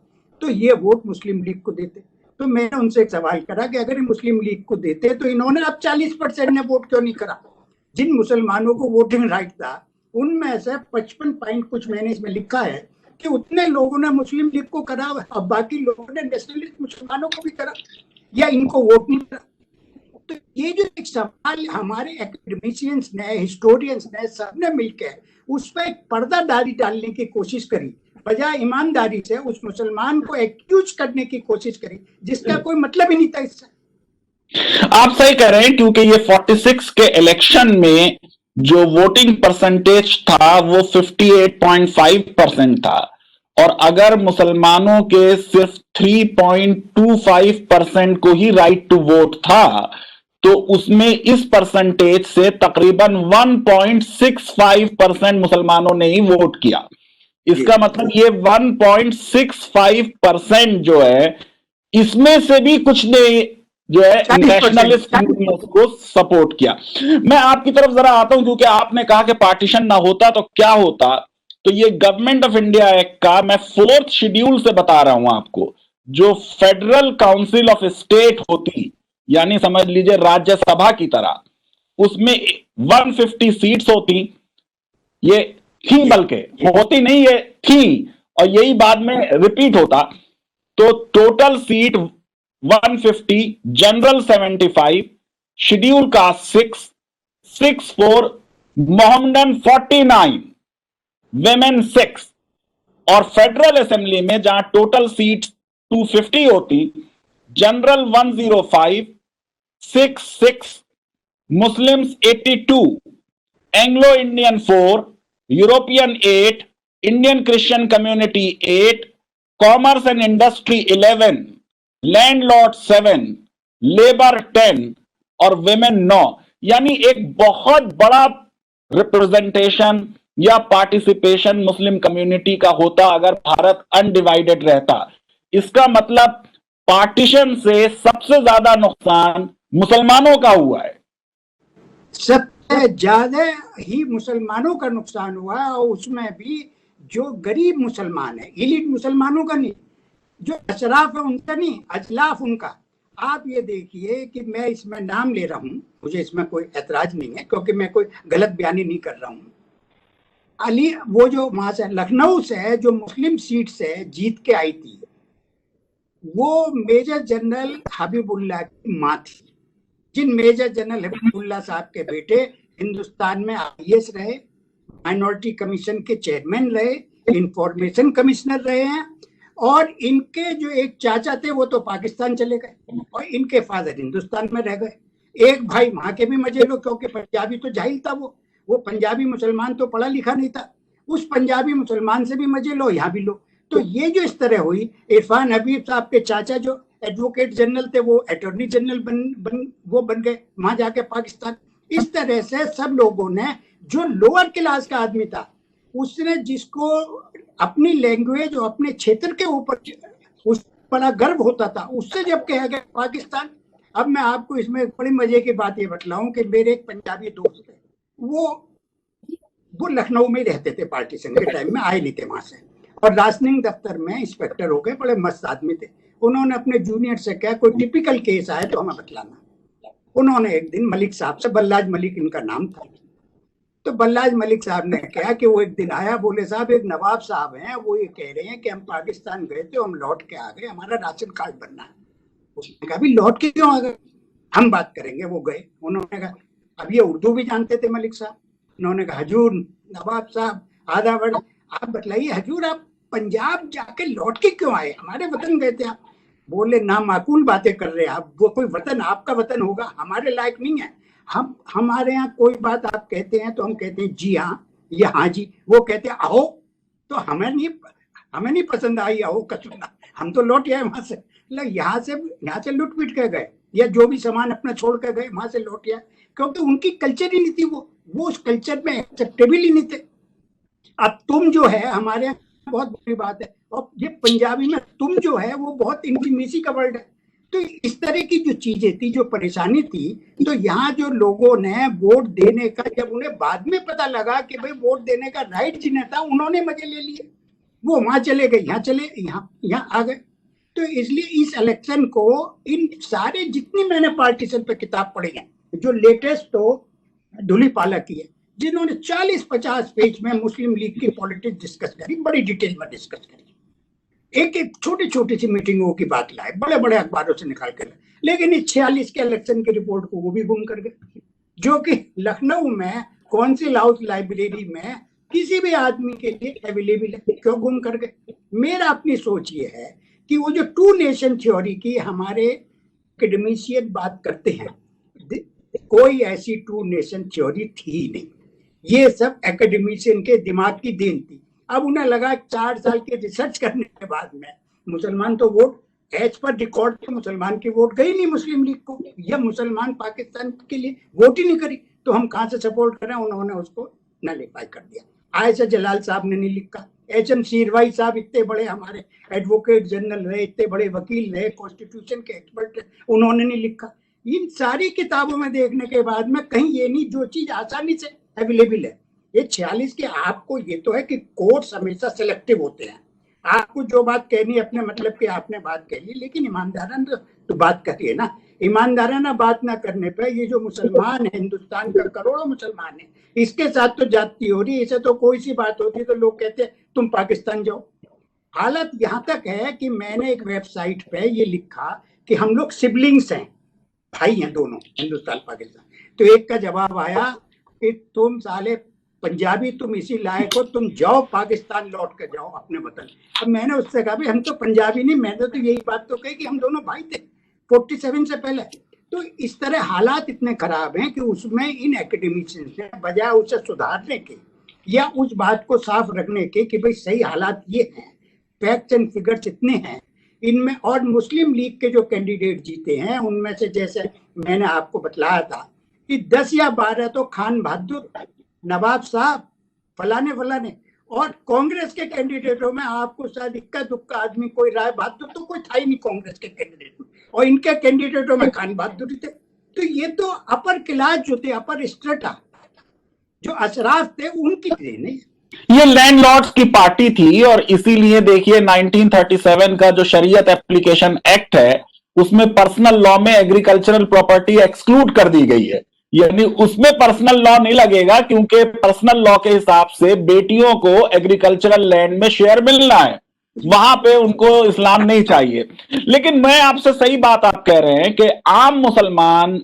तो ये वोट मुस्लिम लीग को देते। तो मैंने उनसे एक सवाल करा कि अगर ये मुस्लिम लीग को देते तो इन्होंने अब 40% ने वोट क्यों नहीं करा? जिन मुसलमानों को वोटिंग राइट था उनमें से 55 पॉइंट कुछ मैंने इसमें लिखा है कि उतने लोगों ने मुस्लिम लीग को करा और बाकी लोगों ने नेशनलिस्ट मुसलमानों को भी करा या इनको वोट नहीं करा। तो ये जो एक सवाल हमारे एकेडमिशियंस ने, हिस्टोरियंस ने, सबने मिलकर उस पर एक पर्दादारी डालने की कोशिश करी, बजाय ईमानदारी से उस मुसलमान को एक्यूज करने की कोशिश करी जिसका कोई मतलब ही नहीं था इससे। आप सही कह रहे हैं, क्योंकि ये 46 के इलेक्शन में जो वोटिंग परसेंटेज था वो 58.5% था, और अगर मुसलमानों के सिर्फ 3.25% को ही राइट टू वोट था तो उसमें इस परसेंटेज से तकरीबन 1.65% मुसलमानों ने ही वोट किया। इसका मतलब ये 1.65% जो है इसमें से भी कुछ ने जो है नेशनलिस्ट को सपोर्ट किया। मैं आपकी तरफ जरा आता हूं, क्योंकि आपने कहा कि पार्टीशन ना होता तो क्या होता। तो ये गवर्नमेंट ऑफ इंडिया एक्ट का मैं 4th शेड्यूल से बता रहा हूं आपको, जो फेडरल काउंसिल ऑफ स्टेट होती, यानी समझ लीजिए राज्यसभा की तरह, उसमें 150 सीट्स होती। ये थी, बल्कि होती नहीं, ये थी, और यही बाद में रिपीट होता। तो total seat 150, general 75, schedule caste 6, Mohammedan 49, women 6, और फेडरल असेंबली में जहां टोटल सीट 250 होती, general 105, 6, Muslims 82, Anglo Indian 4, European 8, Indian Christian community 8, commerce and industry 11, landlord 7, labour 10 और विमेन 9। यानी एक बहुत बड़ा रिप्रेजेंटेशन या पार्टिसिपेशन मुस्लिम कम्युनिटी का होता अगर भारत अनडिवाइडेड रहता। इसका मतलब पार्टीशन से सबसे ज्यादा नुकसान मुसलमानों का हुआ है। सबसे ज्यादा ही मुसलमानों का नुकसान हुआ, और उसमें भी जो गरीब मुसलमान है, इलीट मुसलमानों का नहीं, जो अशराफ है उनका नहीं, अजलाफ उनका। आप ये देखिए कि मैं इसमें नाम ले रहा हूं, मुझे इसमें कोई ऐतराज नहीं है क्योंकि मैं कोई गलत बयानी नहीं कर रहा हूं। अली, वो जो वहां से लखनऊ से जो मुस्लिम सीट से जीत के आई थी, वो मेजर जनरल हबीबुल्लाह की माँ थी। जिन मेजर जनरल हबीबुल्लाह साहब के बेटे हिंदुस्तान में IAS रहे, माइनॉरिटी कमीशन के चेयरमैन रहे, इंफॉर्मेशन कमिश्नर रहे हैं, और इनके जो एक चाचा थे वो तो पाकिस्तान चले गए और इनके फादर हिंदुस्तान में रह गए। एक भाई वहां के भी मजे लो, क्योंकि पंजाबी तो जाहिल था, वो पंजाबी मुसलमान तो पढ़ा लिखा नहीं था, उस पंजाबी मुसलमान से भी मजे लो, यहाँ भी लो। तो ये जो इस तरह हुई, इरफान हबीब साहब के चाचा जो एडवोकेट जनरल थे वो अटॉर्नी जनरल बन गए वहां जाके पाकिस्तान। इस तरह से सब लोगों ने, जो लोअर क्लास का आदमी था उसने, जिसको अपनी लैंग्वेज और अपने क्षेत्र के ऊपर उस बड़ा गर्व होता था, उससे जब कहा गया पाकिस्तान। अब मैं आपको इसमें बड़ी मजे की बात ये बतलाऊं कि मेरे एक पंजाबी दोस्त थे, वो लखनऊ में रहते थे, पार्टीशन के टाइम में आए नहीं थे वहां से, और राशनिंग दफ्तर में इंस्पेक्टर हो गए, बड़े मस्त आदमी थे। उन्होंने अपने जूनियर से कहा कोई टिपिकल केस आए तो हमें बतलाना। उन्होंने एक दिन मलिक साहब से, बल्लाज मलिक इनका नाम था, तो बल्लाज मलिक साहब ने कहा कि वो एक दिन आया, बोले साहब एक नवाब साहब हैं, वो ये कह रहे हैं कि हम पाकिस्तान गए थे, हम लौट के आ गए, हमारा राशन कार्ड बनना है। उसने कहा भी लौट के क्यों आ गए, हम बात करेंगे। वो गए, उन्होंने कहा, अब ये उर्दू भी जानते थे मलिक साहब, उन्होंने कहा हजूर नवाब साहब आधा वर्ड आप बतलाइए हजूर आप पंजाब जाके लौट के क्यों आए, हमारे वतन गए थे आप। बोले ना माकूल बातें कर रहे हैं आप, वो कोई वतन आपका वतन होगा, हमारे लायक नहीं है। हम हमारे यहाँ कोई बात आप कहते हैं तो हम कहते हैं जी हाँ या हाँ जी, वो कहते हैं आओ, तो हमें नहीं पसंद आई आओ का सुनना, हम तो लौट आए वहां से, यहाँ से लुट पिट के गए या जो भी सामान अपना छोड़ कर गए वहां से लौट आए, क्योंकि उनकी कल्चर ही नहीं थी, वो उस कल्चर में एक्सेप्टेबल ही नहीं थे। अब तुम जो है हमारे यहाँ बहुत बड़ी बात है, और ये पंजाबी में तुम जो है वो बहुत इंटीमेसी का वर्ड है। तो इस तरह की जो चीजें थी, जो परेशानी थी, तो यहाँ जो लोगों ने वोट देने का, जब उन्हें बाद में पता लगा कि भाई वोट देने का राइट जिन्हें था, उन्होंने मजे ले लिए, वो वहां चले गए, यहाँ आ गए। तो इसलिए इस इलेक्शन को इन सारे जितनी मैंने पार्टीशन पे किताब पढ़ी है, जो लेटेस्ट तो धुलीपाला की है, जिन्होंने 40-50 पेज में मुस्लिम लीग की पॉलिटिक्स डिस्कस करी, बड़ी डिटेल में डिस्कस करी, एक छोटी सी मीटिंगों की बात लाए, बड़े बड़े अखबारों से निकाल कर, लेकिन इस 46 के इलेक्शन की रिपोर्ट को वो भी गुम कर गए, जो कि लखनऊ में कौंसिल हाउस लाइब्रेरी में किसी भी आदमी के लिए अवेलेबल है, क्यों गुम कर गए। मेरा अपनी सोच ये है कि वो जो टू नेशन थ्योरी की हमारे एकेडमिशियन बात करते हैं, कोई ऐसी टू नेशन थ्योरी थी ही नहीं, ये सब एकेडमिशियन के दिमाग की देन थी। अब उन्हें लगा 4 साल के रिसर्च करने के बाद में मुसलमान तो वोट एज पर रिकॉर्ड तो मुसलमान की वोट गई नहीं मुस्लिम लीग को, या मुसलमान पाकिस्तान के लिए वोट ही नहीं करी, तो हम कहाँ से सपोर्ट करें। उन्होंने उसको नलिफाई कर दिया। आयशा जलाल साहब ने नहीं लिखा, HM शीरवाई साहब इतने बड़े हमारे एडवोकेट जनरल रहे, इतने बड़े वकील रहे, कॉन्स्टिट्यूशन के एक्सपर्ट रहे, उन्होंने नहीं लिखा। इन सारी किताबों में देखने के बाद में कहीं ये नहीं, जो चीज आसानी से अवेलेबल है, ये 46 के आपको ये तो है कि कोर्ट्स हमेशा सिलेक्टिव होते हैं, आपको जो बात कहनी है अपने मतलब की आपने बात कह ली, लेकिन ईमानदाराना तो बात करिए ना। ईमानदाराना बात ना करने पे ये जो मुसलमान है, हिंदुस्तान का करोड़ों मुसलमान है, इसके साथ तो जाती हो रही है। इसे तो कोई सी बात होती है तो लोग कहते हैं तुम पाकिस्तान जाओ। हालत यहाँ तक है कि मैंने एक वेबसाइट पे ये लिखा कि हम लोग सिबलिंग्स हैं, भाई हैं दोनों, हिंदुस्तान पाकिस्तान। तो एक का जवाब आया कि तुम साले पंजाबी, तुम इसी लायक हो, तुम जाओ पाकिस्तान, लौट कर जाओ अपने वतन। अब मैंने उससे कहा भाई हम तो पंजाबी नहीं, मैंने तो यही बात तो कही कि हम दोनों भाई थे 47 से पहले। तो इस तरह हालात इतने खराब हैं कि उसमें इन एकेडमिशियंस ने बजाय उसे सुधारने के या उस बात को साफ रखने के कि भाई सही हालात ये हैं, फैक्ट्स एंड फिगर्स इतने हैं इनमें, और मुस्लिम लीग के जो कैंडिडेट जीते हैं उनमें से जैसे मैंने आपको बतलाया था कि 10 या 12 तो खान बहादुर, नवाब साहब, फलाने, और कांग्रेस के कैंडिडेटों में आपको शायद इक्का दुक्का आदमी, कोई राय बहादुर तो कोई था ही नहीं कांग्रेस के कैंडिडेट में, और इनके कैंडिडेटों में खान बहादुर थे। तो ये तो अपर क्लास जो थे, अपर स्ट्रेटा जो अशराफ थे, उनकी देन है। ये लैंडलॉर्ड्स की पार्टी थी, और इसीलिए देखिए 1937 का जो शरीयत एप्लीकेशन एक्ट है उसमें पर्सनल लॉ में एग्रीकल्चरल प्रॉपर्टी एक्सक्लूड कर दी गई है, यानी उसमें पर्सनल लॉ नहीं लगेगा, क्योंकि पर्सनल लॉ के हिसाब से बेटियों को एग्रीकल्चरल लैंड में शेयर मिलना है, वहां पे उनको इस्लाम नहीं चाहिए। लेकिन मैं आपसे सही बात आप कह रहे हैं कि आम मुसलमान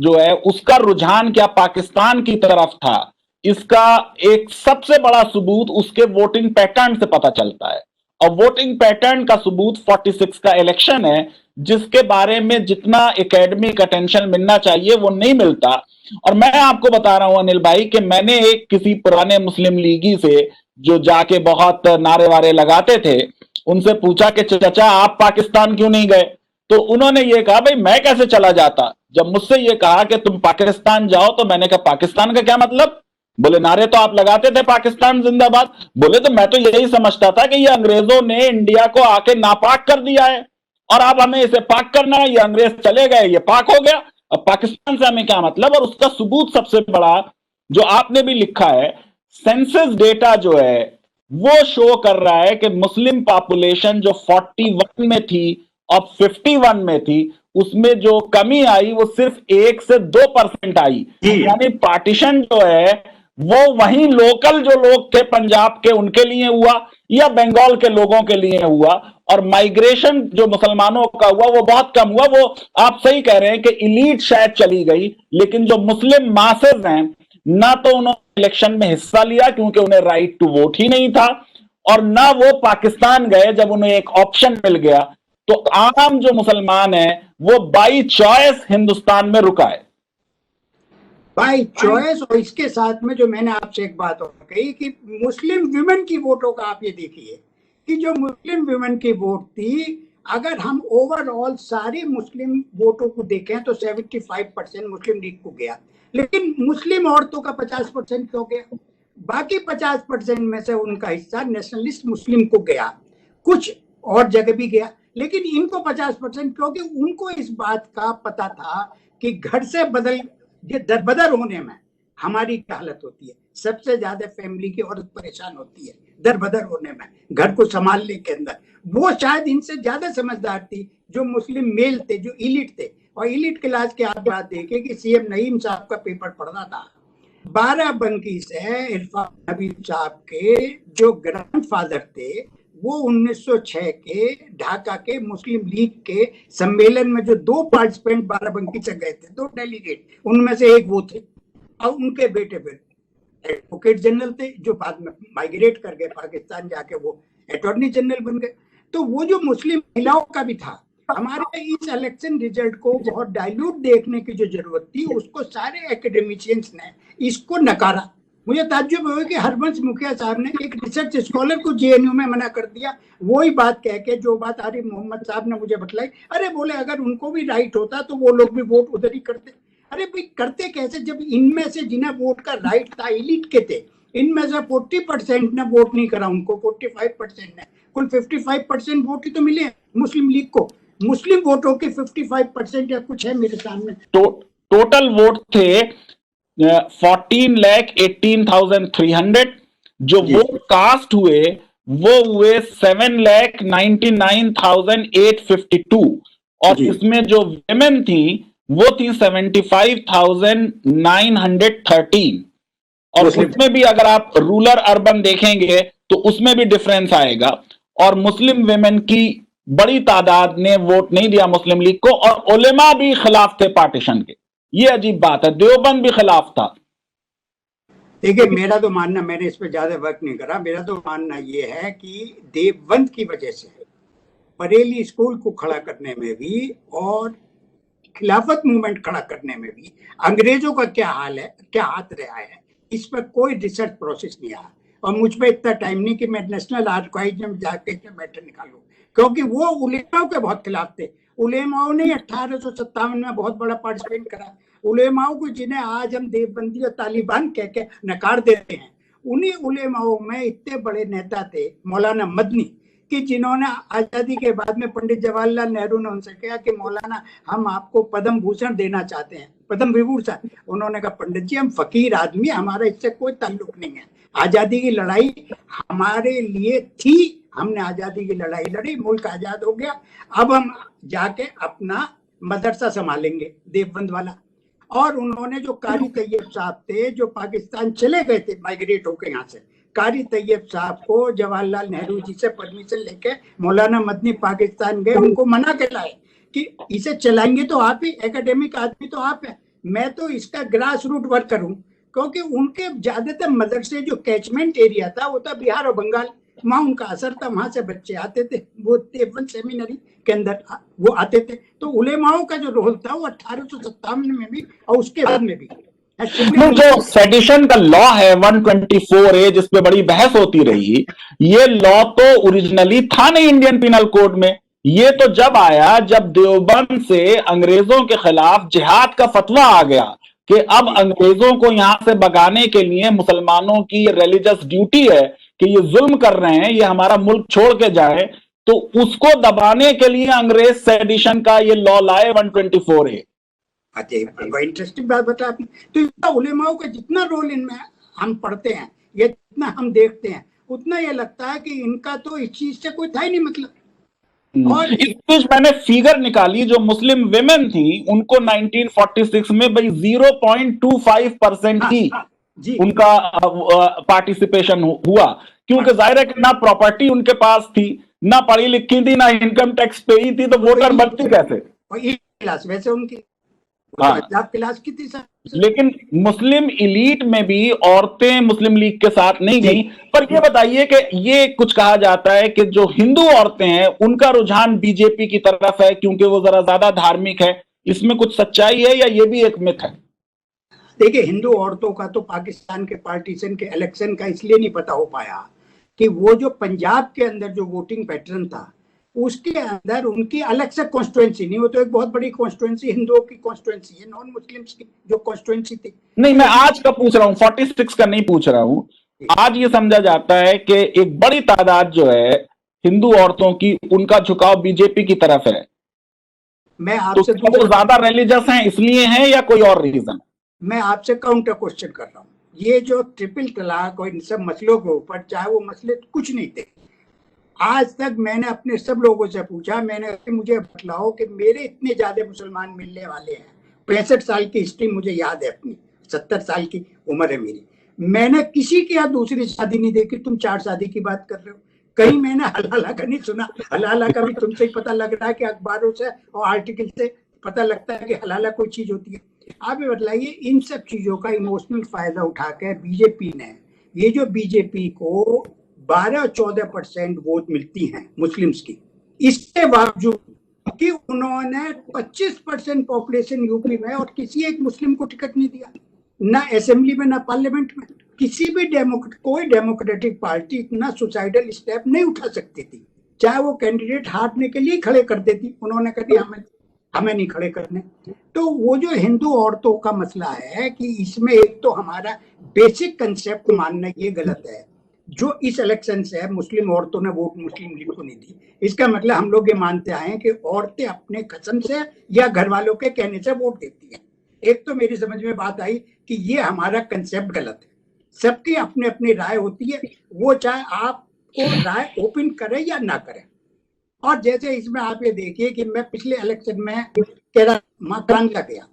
जो है उसका रुझान क्या पाकिस्तान की तरफ था, इसका एक सबसे बड़ा सबूत उसके वोटिंग पैटर्न से पता चलता है। और वोटिंग पैटर्न का सबूत 46 का इलेक्शन है, जिसके बारे में जितना एकेडमिक अटेंशन मिलना चाहिए वो नहीं मिलता। और मैं आपको बता रहा हूं अनिल भाई कि मैंने एक किसी पुराने मुस्लिम लीगी से जो जाके बहुत नारे वारे लगाते थे, उनसे पूछा कि चाचा आप पाकिस्तान क्यों नहीं गए, तो उन्होंने ये कहा भाई मैं कैसे चला जाता। जब मुझसे ये कहा कि तुम पाकिस्तान जाओ, तो मैंने कहा पाकिस्तान का क्या मतलब? बोले नारे तो आप लगाते थे पाकिस्तान जिंदाबाद। बोले तो मैं तो यही समझता था कि ये अंग्रेजों ने इंडिया को आके नापाक कर दिया है और अब हमें इसे पाक करना है, ये अंग्रेज चले गए, ये पाक हो गया, अब पाकिस्तान से हमें क्या मतलब। और उसका सबूत सबसे बड़ा जो आपने भी लिखा है, सेंसस डेटा जो है वो शो कर रहा है कि मुस्लिम पॉपुलेशन जो 41 में थी और 51 में थी, उसमें जो कमी आई वो सिर्फ 1 से 2% आई। यानी पार्टीशन जो है वो वहीं लोकल जो लोग थे पंजाब के उनके लिए हुआ या बंगाल के लोगों के लिए हुआ, और माइग्रेशन जो मुसलमानों का हुआ वो बहुत कम हुआ। वो आप सही कह रहे हैं कि इलीट शायद चली गई, लेकिन जो मुस्लिम मासेस हैं ना तो उन्होंने इलेक्शन में हिस्सा लिया क्योंकि उन्हें राइट टू वोट ही नहीं था, और ना वो पाकिस्तान गए जब उन्हें एक ऑप्शन मिल गया। तो आम जो मुसलमान है वो बाई चॉइस हिंदुस्तान में रुका है, बाई चॉइस। और इसके साथ में जो मैंने आपसे एक बात और कही कि मुस्लिम विमेन की वोटों का आप ये देखिए कि जो मुस्लिम विमेन की वोट थी, अगर हम ओवरऑल सारी मुस्लिम वोटों को देखें तो 75% मुस्लिम लीग को गया, लेकिन मुस्लिम औरतों का 50% क्यों गया? बाकी 50% में से उनका हिस्सा नेशनलिस्ट मुस्लिम को गया, कुछ और जगह भी गया, लेकिन इनको 50% क्योंकि उनको इस बात का पता था कि घर से बदल ये दरबदर होने में हमारी क्या हालत होती है। सबसे ज्यादा फैमिली की औरत परेशान होती है दरबदर होने में, घर को संभालने के अंदर। वो शायद इनसे ज्यादा समझदार थी जो मुस्लिम मेल थे, जो इलीट थे। और इलीट क्लास की आप बात देखें कि सीएम नईम साहब का पेपर पढ़ना था, बाराबंकी से इरफान हबीब साहब के जो ग्रैंडफादर थे वो 1906 के ढाका के मुस्लिम लीग के सम्मेलन में जो 2 पार्टिसिपेंट बाराबंकी से गए थे, 2 डेलीगेट, उनमें से एक वो थे। और उनके बेटे एडवोकेट जनरल थे जो बाद में माइग्रेट कर गए पाकिस्तान, जाके वो अटॉर्नी जनरल बन गए। तो वो जो मुस्लिम महिलाओं का भी था। हमारे इस इलेक्शन रिजल्ट को बहुत डाइल्यूट देखने की जो जरूरत थी, उसको सारे एकेडमिशियंस ने इसको नकारा। मुझे ताज्जुब हुआ कि हरबंश मुखिया साहब ने एक रिसर्च स्कॉलर को जेएनयू में मना कर दिया, वही बात कह के जो बात आरिफ मोहम्मद साहब ने मुझे बतलाई। अरे बोले अगर उनको भी राइट होता तो वो लोग भी वोट उधर ही करते। अरे भाई करते कैसे जब इनमें से जिन्हें वोट का राइट था इलीट के थे, इनमें से 40% ने वोट नहीं करा, उनको 45% ने, कुल 55% वोट ही तो मिले मुस्लिम लीग को। मुस्लिम वोटों के 55% या कुछ है मेरे सामने। टोटल वोट थे 14,18,300। जो वोट कास्ट हुए वो हुए 7,99,852, और इसमें जो विमेन थी वो थी 75,913। और उसमें भी अगर आप रूरल अर्बन देखेंगे तो उसमें भी डिफरेंस आएगा। और मुस्लिम विमेन की बड़ी तादाद ने वोट नहीं दिया मुस्लिम लीग को, और उलेमा भी खिलाफ थे पार्टीशन के। ये अजीब बात है, देवबंद भी खिलाफ था। देखिए मेरा तो मानना, मैंने इस पर ज्यादा वर्क नहीं करा, मेरा तो मानना ये है कि देवबंद की वजह से बरेली स्कूल को खड़ा करने में भी और खिलाफत मूवमेंट खड़ा करने में भी अंग्रेजों का क्या हाल है, क्या हाथ रहा है, इस पर कोई रिसर्च प्रोसेस नहीं आया। और मुझ पर इतना टाइम नहीं कि मैं नेशनल आर्काइव में जाके मैटर निकालूं, क्योंकि वो उलेमाओं के बहुत खिलाफ थे। उलेमाओं ने 1857 में बहुत बड़ा पार्टिसिपेट करा। उलेमाओं को जिन्हें आज हम देवबंदी और तालिबान कह के नकार देते हैं, उन्हीं उलेमाओं में इतने बड़े नेता थे मौलाना मदनी, कि जिन्होंने आजादी के बाद में पंडित जवाहरलाल नेहरू ने उनसे कहा कि मौलाना हम आपको पद्म भूषण देना चाहते हैं, पद्म विभूषण। उन्होंने कहा पंडित जी हम फकीर आदमी, हमारा इससे कोई ताल्लुक नहीं है। आजादी की लड़ाई हमारे लिए थी, हमने आजादी की लड़ाई लड़ी, मुल्क आजाद हो गया, अब हम जाके अपना मदरसा संभालेंगे देवबंद वाला। और उन्होंने जो कारी तैयब साहब थे जो पाकिस्तान चले गए थे माइग्रेट होकर यहाँ से, कारी तैयब साहब को जवाहरलाल नेहरू जी से परमिशन लेके मौलाना मदनी पाकिस्तान गए, उनको मना के लाए कि इसे चलाएंगे तो आप ही, एकेडमिक आदमी तो आप है, मैं तो इसका ग्रास रूट वर्क करूं। क्योंकि उनके ज्यादातर मदरसे जो कैचमेंट एरिया था वो था बिहार और बंगाल, वहां उनका असर था, वहां से बच्चे आते थे, वो देवबंद सेमिनरी के अंदर वो आते थे। तो उलेमाओं का जो रोल था वो 1857 में भी और उसके बाद में भी। जो सेडिशन का लॉ है 124A जिसपे बड़ी बहस होती रही, ये लॉ तो ओरिजिनली था नहीं इंडियन पिनल कोड में। ये तो जब आया जब देवबंद से अंग्रेजों के खिलाफ जिहाद का फतवा आ गया कि अब अंग्रेजों को यहां से भगाने के लिए मुसलमानों की रिलीजियस ड्यूटी है कि ये जुल्म कर रहे हैं, ये हमारा मुल्क छोड़ के जाए, तो उसको दबाने के लिए अंग्रेज सेडिशन का ये लॉ लाए 124A। अच्छा, इंटरेस्टिंग बात बता आपने। तो उलेमाओं का जितना रोल इनमें हम पढ़ते हैं, ये जितना हम देखते हैं, उतना ये लगता है कि इनका तो इस चीज से कोई था ही नहीं मतलब। और इस बीच मैंने फिगर निकाली, जो मुस्लिम विमेन थी उनको 1946 में भाई 0.25% ही उनका पार्टिसिपेशन हुआ, क्योंकि जाहिर है कि ना प्रॉपर्टी उनके पास थी, ना पढ़ी लिखी थी, ना इनकम टैक्स पे ही थी, तो वोटर बनती कैसे? क्लास वैसे उनकी वो हाँ। तो अजाब क्लास की थी सर। लेकिन मुस्लिम इलीट में भी औरतें मुस्लिम लीग के साथ नहीं जी। गई। पर ये बताइए कि ये कुछ कहा जाता है कि जो हिंदू औरतें हैं उनका रुझान बीजेपी की तरफ है क्योंकि वो जरा ज्यादा धार्मिक है। इसमें कुछ सच्चाई है या ये भी एक मिथ है? देखिए, हिंदू औरतों का तो पाकिस्तान के पार्टीशन के इलेक्शन का इसलिए नहीं पता हो पाया कि वो जो पंजाब के अंदर जो वोटिंग पैटर्न था उसके अंदर उनकी अलग से कॉन्स्टिट्यूएंसी नहीं, वो तो एक बहुत बड़ी कॉन्स्टिट्यूएंसी हिंदुओं की कॉन्स्टिट्यूएंसी है, नॉन मुस्लिम्स की जो कॉन्स्टिट्यूएंसी थी। नहीं, मैं आज का पूछ रहा हूं, 46 का नहीं पूछ रहा हूं। आज ये समझा जाता है कि एक बड़ी तादाद जो है हिंदू औरतों की, उनका झुकाव बीजेपी की तरफ है। मैं तो आपसे क्या वो ज्यादा रिलीजियस हैं इसलिए हैं या कोई और रीजन? मैं आपसे काउंटर क्वेश्चन कर रहा हूँ। ये जो ट्रिपल तलाक और इन सब मसलों के ऊपर, चाहे वो मसले कुछ नहीं थे, आज तक मैंने अपने सब लोगों से पूछा, मैंने मुझे बतलाओ कि मेरे इतने ज्यादा मुसलमान मिलने वाले हैं। 65 साल की हिस्ट्री मुझे याद है अपनी, 70 साल की उम्र है मेरी। मैंने किसी की यहाँ दूसरी शादी नहीं देखी। तुम 4 शादी की बात कर रहे हो, कहीं मैंने हलाला का नहीं सुना। हलाला का भी तुमसे ही पता लग रहा है कि अखबारों से और आर्टिकल से पता लगता है कि हलाला कोई चीज होती है। आप ये बताइए, इन सब चीजों का इमोशनल फायदा उठाकर बीजेपी ने, ये जो बीजेपी को 12-14% वोट मिलती हैं मुस्लिम्स की, इसके बावजूद कि उन्होंने 25% पॉपुलेशन यूपी में और किसी एक मुस्लिम को टिकट नहीं दिया, ना असेंबली में ना पार्लियामेंट में। किसी भी कोई डेमोक्रेटिक पार्टी इतना सुसाइडल स्टेप नहीं उठा सकती थी, चाहे वो कैंडिडेट हारने के लिए खड़े कर देती। उन्होंने कहा हमें नहीं खड़े करने। तो वो जो हिंदू औरतों का मसला है कि इसमें एक तो हमारा बेसिक कंसेप्ट मानना ये गलत है। जो इस इलेक्शन से मुस्लिम औरतों ने वोट मुस्लिम लीग को नहीं दी, इसका मतलब हम लोग ये मानते आए कि औरतें अपने कसम से या घर वालों के कहने से वोट देती हैं। एक तो मेरी समझ में बात आई कि ये हमारा कंसेप्ट गलत है। सबकी अपनी अपनी राय होती है, वो चाहे आपको राय ओपन करे या ना करे। और जैसे इसमें आप ये देखिए कि मैं पिछले इलेक्शन में केरल कांगला गया,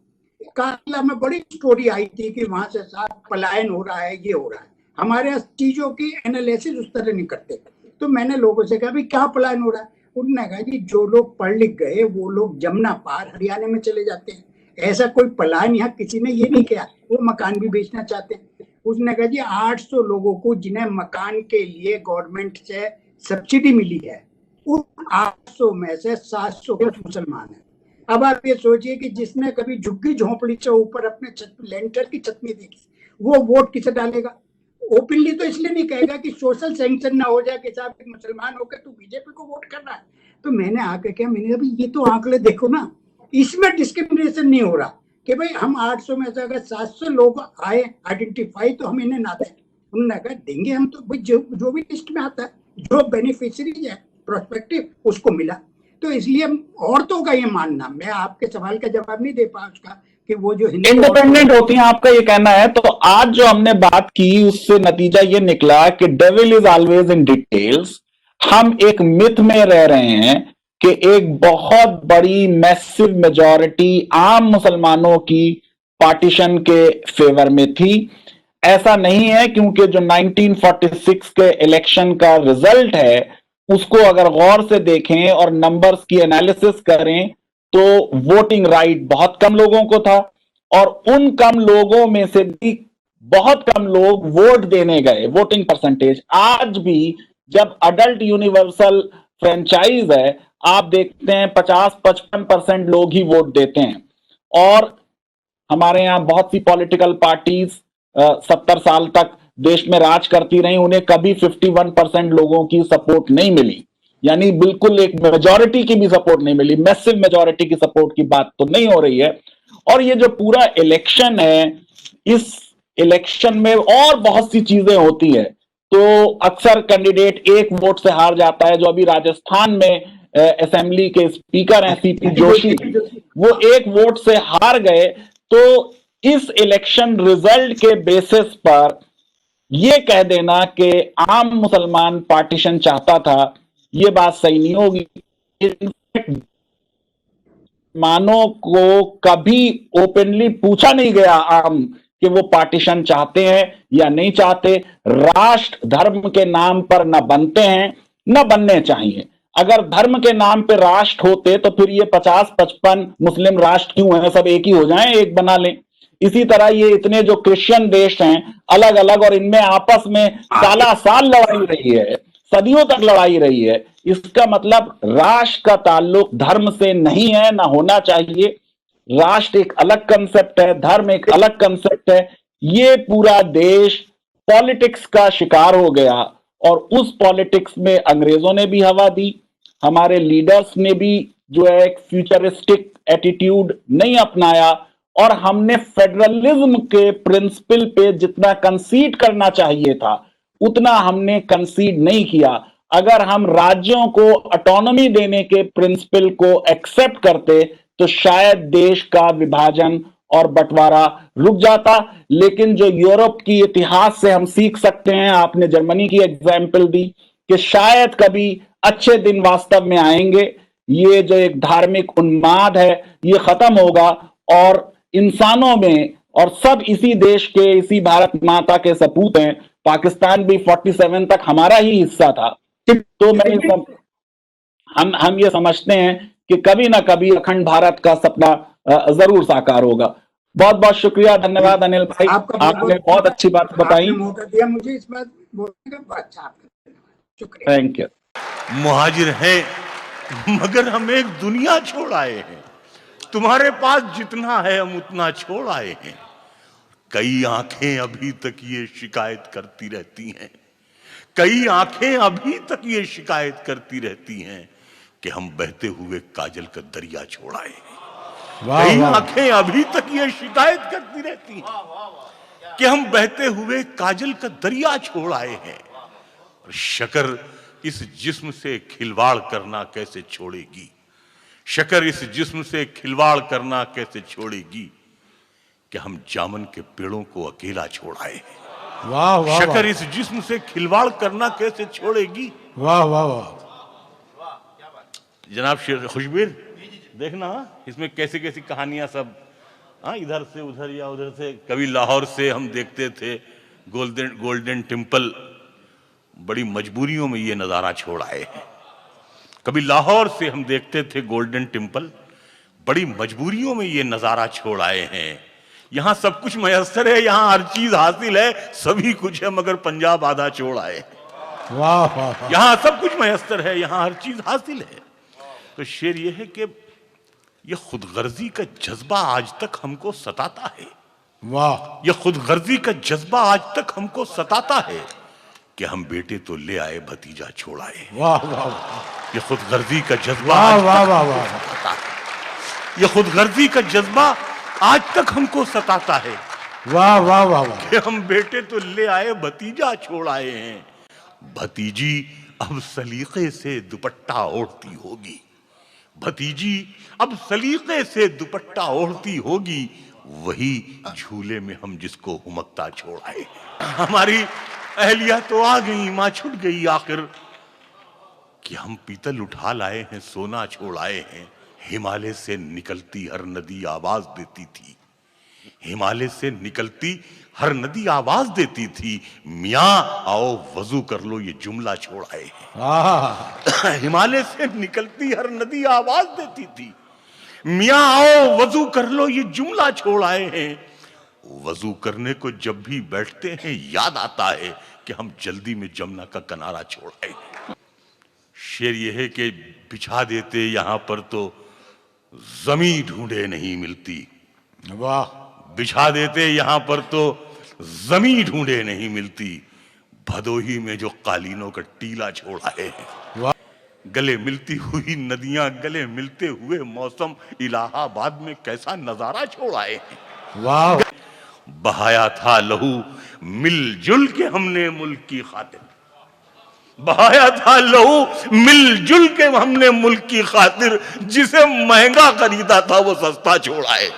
कांगला में बड़ी स्टोरी आई थी कि वहां से साफ पलायन हो रहा है, ये हो रहा है। हमारे यहाँ चीजों की एनालिसिस उस तरह नहीं करते। तो मैंने लोगों से कहा भाई क्या पलायन हो रहा है? उन्होंने कहा कि जो लोग पढ़ लिख गए वो लोग जमुना पार हरियाणा में चले जाते हैं। ऐसा कोई पलायन यहाँ किसी ने ये नहीं किया, वो मकान भी बेचना चाहते हैं। उसने कहा जी 800 लोगों को जिन्हें मकान के लिए गवर्नमेंट से सब्सिडी मिली है, उन 800 में से 700 कुछ मुसलमान है। अब आप ये सोचिए कि जिसने कभी झुग्गी झोंपड़ी से ऊपर अपने लेंटर की छत नहीं देखी, वो वोट किसे डालेगा? ओपनली तो इसलिए नहीं कहेगा कि सोशल सैंक्शन ना हो जाए कि साहब एक मुसलमान होकर तू बीजेपी को वोट कर रहा है। तो मैंने आके क्या, मैंने कहा ये तो आंकड़े देखो ना, इसमें डिस्क्रिमिनेशन नहीं हो रहा कि भाई हम 800 में से अगर 700 लोग आए आइडेंटिफाई तो हम इन्हें ना दें। उन्होंने कहा देंगे हम, तो भाई जो भी लिस्ट में आता है, जो बेनिफिशियरी है प्रोस्पेक्टिव उसको मिला। तो इसलिए औरतों का ये मानना, मैं आपके सवाल का जवाब नहीं दे पाया उसका कि वो जो इंडिपेंडेंट होती हैं, आपका ये कहना है। तो आज जो हमने बात की उससे नतीजा ये निकला कि devil is always in details. हम एक मिथ में रह रहे हैं कि एक बहुत बड़ी मैसिव मेजॉरिटी आम मुसलमानों की पार्टीशन के फेवर में थी। ऐसा नहीं है, क्योंकि जो 1946 के इलेक्शन का रिजल्ट है उसको अगर गौर से देखें और नंबर्स की एनालिसिस करें तो वोटिंग राइट बहुत कम लोगों को था, और उन कम लोगों में से भी बहुत कम लोग वोट देने गए। वोटिंग परसेंटेज आज भी जब अडल्ट यूनिवर्सल फ्रेंचाइज है, आप देखते हैं 50-55% लोग ही वोट देते हैं। और हमारे यहां बहुत सी पॉलिटिकल पार्टीज 70 साल तक देश में राज करती रही, उन्हें कभी 51% लोगों की सपोर्ट नहीं मिली, यानी बिल्कुल एक मेजॉरिटी की भी सपोर्ट नहीं मिली। मैसिव मेजॉरिटी की सपोर्ट की बात तो नहीं हो रही है। और ये जो पूरा इलेक्शन है, इस इलेक्शन में और बहुत सी चीजें होती है। तो अक्सर कैंडिडेट एक वोट से हार जाता है। जो अभी राजस्थान में असेंबली के स्पीकर हैं सीपी जोशी, वो एक वोट से हार गए। तो इस इलेक्शन रिजल्ट के बेसिस पर यह कह देना कि आम मुसलमान पार्टीशन चाहता था, ये बात सही नहीं होगी। मुसलमानों को कभी ओपनली पूछा नहीं गया आम कि वो पार्टीशन चाहते हैं या नहीं चाहते। राष्ट्र धर्म के नाम पर न बनते हैं न बनने चाहिए। अगर धर्म के नाम पे राष्ट्र होते तो फिर ये 50-55 मुस्लिम राष्ट्र क्यों हैं, सब एक ही हो जाएं, एक बना लें। इसी तरह ये इतने जो क्रिश्चियन देश हैं अलग अलग, और इनमें आपस में साला साल लड़ाई रही है, सदियों तक लड़ाई रही है। इसका मतलब राष्ट्र का ताल्लुक धर्म से नहीं है, ना होना चाहिए। राष्ट्र एक अलग कंसेप्ट है, धर्म एक अलग कंसेप्ट है। ये पूरा देश पॉलिटिक्स का शिकार हो गया, और उस पॉलिटिक्स में अंग्रेजों ने भी हवा दी, हमारे लीडर्स ने भी जो है एक फ्यूचरिस्टिक एटीट्यूड नहीं अपनाया, और हमने फेडरलिज्म के प्रिंसिपल पे जितना कंसीड करना चाहिए था उतना हमने कंसीड नहीं किया। अगर हम राज्यों को ऑटोनॉमी देने के प्रिंसिपल को एक्सेप्ट करते तो शायद देश का विभाजन और बंटवारा रुक जाता। लेकिन जो यूरोप की इतिहास से हम सीख सकते हैं, आपने जर्मनी की एग्जाम्पल दी कि शायद कभी अच्छे दिन वास्तव में आएंगे, ये जो एक धार्मिक उन्माद है ये खत्म होगा, और इंसानों में, और सब इसी देश के, इसी भारत माता के सपूत हैं। पाकिस्तान भी 47 तक हमारा ही हिस्सा था। तो मैं हम ये समझते हैं कि कभी ना कभी अखंड भारत का सपना जरूर साकार होगा। बहुत बहुत शुक्रिया, धन्यवाद अनिल भाई, आपने बहुत अच्छी बात बताई। मौका दिया मुझे इस बात बोलने का, अच्छा शुक्रिया, थैंक यू। मुहाजिर हैं मगर हम एक दुनिया छोड़ आए हैं, तुम्हारे पास जितना है हम उतना छोड़ आए हैं। कई आंखें अभी तक ये शिकायत करती रहती हैं, कई आंखें अभी तक ये शिकायत करती रहती हैं कि हम बहते हुए काजल का दरिया छोड़ आए हैं। कई आंखें अभी तक ये शिकायत करती रहती हैं कि हम बहते हुए काजल का दरिया छोड़ आए हैं। और शकर इस जिस्म से खिलवाड़ करना कैसे छोड़ेगी, शकर इस जिस्म से खिलवाड़ करना कैसे छोड़ेगी कि हम जामन के पेड़ों को अकेला छोड़ आए हैं। वाह वाह, शकर इस जिस्म से खिलवाड़ करना कैसे छोड़ेगी। वाह वाह वाह। जनाब खुशबीर, देखना इसमें कैसी कैसी कहानियां सब, इधर से उधर या उधर से। कभी लाहौर से हम देखते थे गोल्डन टेम्पल, बड़ी मजबूरियों में ये नज़ारा छोड़ आए हैं। कभी लाहौर से हम देखते थे गोल्डन टेम्पल, बड़ी मजबूरियों में ये नज़ारा छोड़ आए हैं। यहाँ सब कुछ मयसर है, यहाँ हर चीज हासिल है, सभी कुछ है, मगर पंजाब आधा छोड़ आए। वाह वाह। यहाँ सब कुछ मयसर है, यहाँ हर चीज हासिल है। तो शेर ये है कि ये खुदगर्जी का जज्बा आज तक हमको सताता है। वाह। ये खुदगर्जी का जज्बा आज तक हमको सताता है कि हम बेटे तो ले आए भतीजा छोड़ आए। वाह वाह। ये खुदगर्जी का जज्बा वाह आज वाह तक वाह हमको वाह। सताता है। ये खुदगर्जी का जज्बा आज तक हमको सताता है वाह वाह वाह वाह। कि हम बेटे तो ले आए भतीजा छोड़ आए हैं। भतीजी अब सलीके से दुपट्टा ओढ़ती होगी, भतीजी अब सलीके से दुपट्टा ओढ़ती होगी, वही झूले में हम जिसको हुमकता छोड़ आए। हमारी अहलिया तो आ गई, मां छूट गई आखिर, कि हम पीतल उठा लाए हैं, सोना छोड़ आए हैं। हिमालय से निकलती हर नदी आवाज देती थी, हिमालय से निकलती हर नदी आवाज देती थी, मियाँ आओ वजू कर लो, ये जुमला छोड़ आए हैं। हिमालय से निकलती हर नदी आवाज देती थी, मियाँ आओ वजू कर लो, ये जुमला छोड़ आए हैं। वजू करने को जब भी बैठते हैं याद आता है कि हम जल्दी में जमुना का किनारा छोड़ आए। शेर ये है कि बिछा देते यहाँ पर तो जमी ढूंढे नहीं मिलती। वाह। बिछा देते यहाँ पर तो जमी ढूंढे नहीं मिलती, भदोही में जो कालीनों का टीला छोड़ आए हैं। वाह। गले मिलती हुई नदियां, गले मिलते हुए मौसम, इलाहाबाद में कैसा नजारा छोड़ आए हैं। वाह। बहाया था लहू मिलजुल के हमने मुल्क की खातिर, बहाया था लहू मिलजुल के हमने मुल्क की खातिर, जिसे महंगा खरीदा था वो सस्ता छोड़ आए।